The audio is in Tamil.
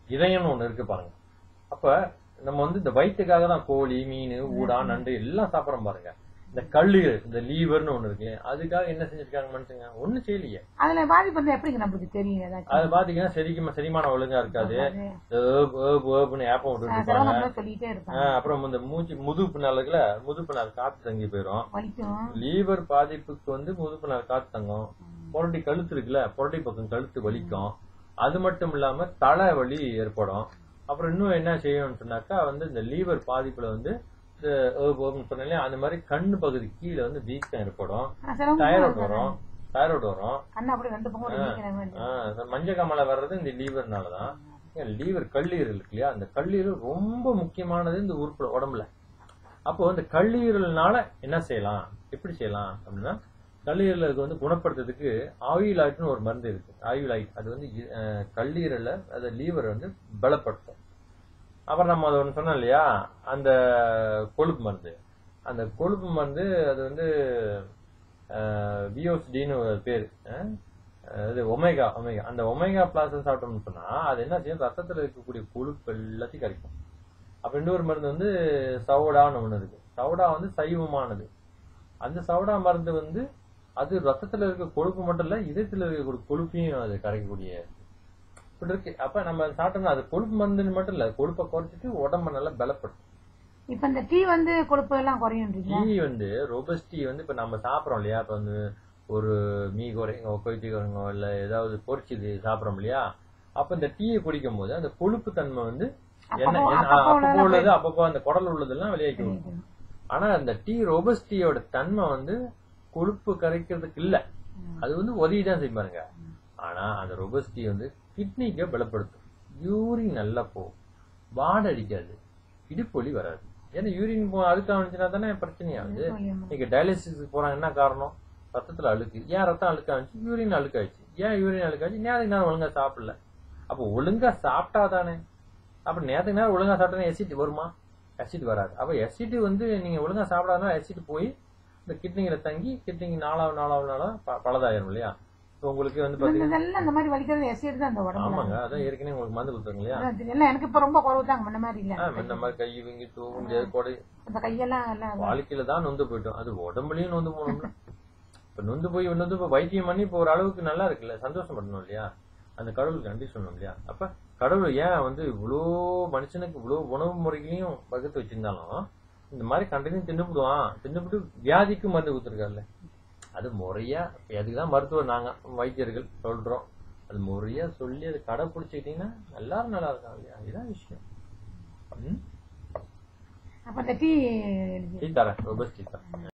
இதயம்னு ஒண்ணு இருக்கு பாருங்க. அப்ப நம்ம வந்து இந்த வயிற்றுக்காக தான் கோழி, மீன், ஊடா, நண்டு எல்லாம் சாப்பிடறோம் பாருங்க. இந்த கல்லீரல், இந்த லீவர்னு ஒண்ணு இருக்கு, அதுக்காக என்ன செஞ்சிருக்காங்க மனுஷங்க? ஒண்ணு செய்யலையே. அதுல பாதிப்பு எப்படி நமக்கு தெரியும்? அது பாத்தீங்கன்னா செரிமானம் ஒழுங்கா இருக்காது, ஏப்பம் விட்டு இருப்பாங்க. அப்புறம் இந்த முதுகு பின்னால் இருக்குல்ல, முதுகு பின்னால் காத்து தங்கி போயிடும். லீவர் பாதிப்புக்கு வந்து முதுகு பின்னால் காத்து தங்கும். புரட்டி கழுத்து இருக்குல்ல, புரட்டி பக்கம் கழுத்து வலிக்கும். அது மட்டும் இல்லாம தலை வலி ஏற்படும். அப்புறம் இன்னும் என்ன செய்யணும்னு சொன்னாக்கா வந்து இந்த லீவர் பாதிப்புல வந்து சொன்னாலே அந்த மாதிரி கண்ணு பகுதி கீழே வந்து வீக்கம் ஏற்படும். தைராய்டு வரும். மஞ்சள் காமாலை வர்றது இந்த லீவர்னாலதான். லீவர் கல்லீரல் இருக்கு இல்லையா, அந்த கல்லீரல் ரொம்ப முக்கியமானது இந்த உறுப்பு உடம்புல. அப்போ இந்த கல்லீரல்னால என்ன செய்யலாம், எப்படி செய்யலாம் அப்படின்னா, கல்லீரலுக்கு வந்து குணப்படுத்துறதுக்கு ஆயுளாய்ட்னு ஒரு மருந்து இருக்கு. ஆயுளாய்ட் அது வந்து கல்லீரல அது லீவர் வந்து பலப்படுத்தும். அப்புறம் நம்ம அதை ஒண்ணு சொன்னோம் இல்லையா, அந்த கொழுப்பு மருந்து. அந்த கொழுப்பு மருந்து அது வந்து விஓசிடின்னு பேரு, அது ஒமேகா. அந்த ஒமேகா பிளாஸ் சாப்பிட்டோம்னு சொன்னா அது என்ன செய்யும், ரத்தத்துல இருக்கக்கூடிய கொழுப்பு எல்லாத்தையும் கரைக்கும். அப்ப இன்னொரு மருந்து வந்து சவுடான்னு ஒண்ணு இருக்கு. சவுடா வந்து சைவமானது. அந்த சவுடா மருந்து வந்து அது ரத்தத்துல இருக்க கொழுப்பு மட்டும் இல்ல, இதயத்துல இருக்க கொழுப்பையும் அது கரைக்கக்கூடிய இப்படி இருக்கு. அப்ப நம்ம சாப்பிட்டோம்னா அது கொழுப்பு மருந்துன்னு மட்டும் இல்ல, கொழுப்பை குறைச்சிட்டு உடம்ப நல்லா பலப்படுத்தும். இப்ப இந்த டீ வந்து கொழுப்பு எல்லாம் குறையும். டீ வந்து ரோபஸ்ட் டீ வந்து இப்ப நம்ம சாப்பிடறோம் இல்லையா, இப்ப வந்து ஒரு மீ குறைங்க, கொய்த்தி குறைங்க, இல்ல ஏதாவது பொரிச்சுது சாப்பிடறோம் இல்லையா, அப்ப இந்த டீயை குடிக்கும் போது அந்த கொழுப்பு தன்மை வந்து என்ன அப்பப்போ உள்ளது, அப்பப்போ அந்த குடல் உள்ளதெல்லாம் வெளியாக்கி விடும். ஆனா அந்த டீ ரோபஸ்ட் டீயோட தன்மை வந்து கொழுப்பு கரைக்கிறதுக்கு இல்ல, அது வந்து உதவிதான் செய்யும் பாருங்க. ஆனா அந்த ரோபஸ்ட் டீ வந்து கிட்னிக்கு பலப்படுத்தும். யூரின் நல்லா போகும், வாடை அடிக்காது, இடுப்பொலி வராது. ஏன்னா யூரின் அழுக்கா வந்துச்சுன்னா தானே பிரச்சனையாகுது. நீங்க டயாலிசிஸ் போறாங்க, என்ன காரணம்? ரத்தத்துல அழுக்கு. ஏன் ரத்தம் அழுக்கா இருந்துச்சு? யூரின் அழுக்காச்சு. ஏன் யூரின் அழுக்காச்சு? நேரத்துக்கு நேரம் ஒழுங்கா சாப்பிடல. அப்ப ஒழுங்கா சாப்பிட்டா தானே. அப்ப நேரத்துக்கு நேரம் ஒழுங்கா சாப்பிட்டா எசிட் வருமா? எசிட் வராது. அப்ப எசிட் வந்து நீங்க ஒழுங்கா சாப்பிடாதனால எசிட் போய் இந்த கிட்னிகளை தங்கி கிட்னிக்கு நாளாவது பலதாயிரும் இல்லையா. உங்களுக்கு வந்து ஆமாங்க, அதான் ஏற்கனவே உங்களுக்கு மருந்து கொடுத்தாங்க இல்லையா. எனக்கு இப்ப ரொம்ப குறைவு தான், முன்ன மாதிரி இல்ல. இந்த மாதிரி கை வீங்கி தூக்க முடியாது, கொடை வாழ்க்கையில தான் நொந்து போயிட்டோம். அது உடம்புலயும் நொந்து போகணும்ல. இப்ப நொந்து போய் வைத்தியம் பண்ணி இப்ப ஒரு அளவுக்கு நல்லா இருக்குல்ல, சந்தோஷப்படணும் இல்லையா. அந்த கடவுளுக்கு நன்றி சொல்லணும் இல்லையா. அப்ப கடவுள் ஏன் வந்து இவ்வளோ மனுஷனுக்கு இவ்வளோ உணவு முறைகளையும் பகுத்து வச்சிருந்தாலும் இந்த மாதிரி கண்டினியூ தின்னுபிட்டு வியாதிக்கும் மருந்து கொடுத்துருக்காருல்ல. அது முறையா, அதுக்குதான் மருத்துவர் நாங்க வைத்தியர்கள் சொல்றோம். அது முறையா சொல்லி அதை கடைபிடிச்சுக்கிட்டீங்கன்னா எல்லாரும் நல்லா இருக்காங்க இல்லையா. இதுதான் விஷயம். அப்ப டீ தரேன், ரோபஸ்ட் டீ தரேன்.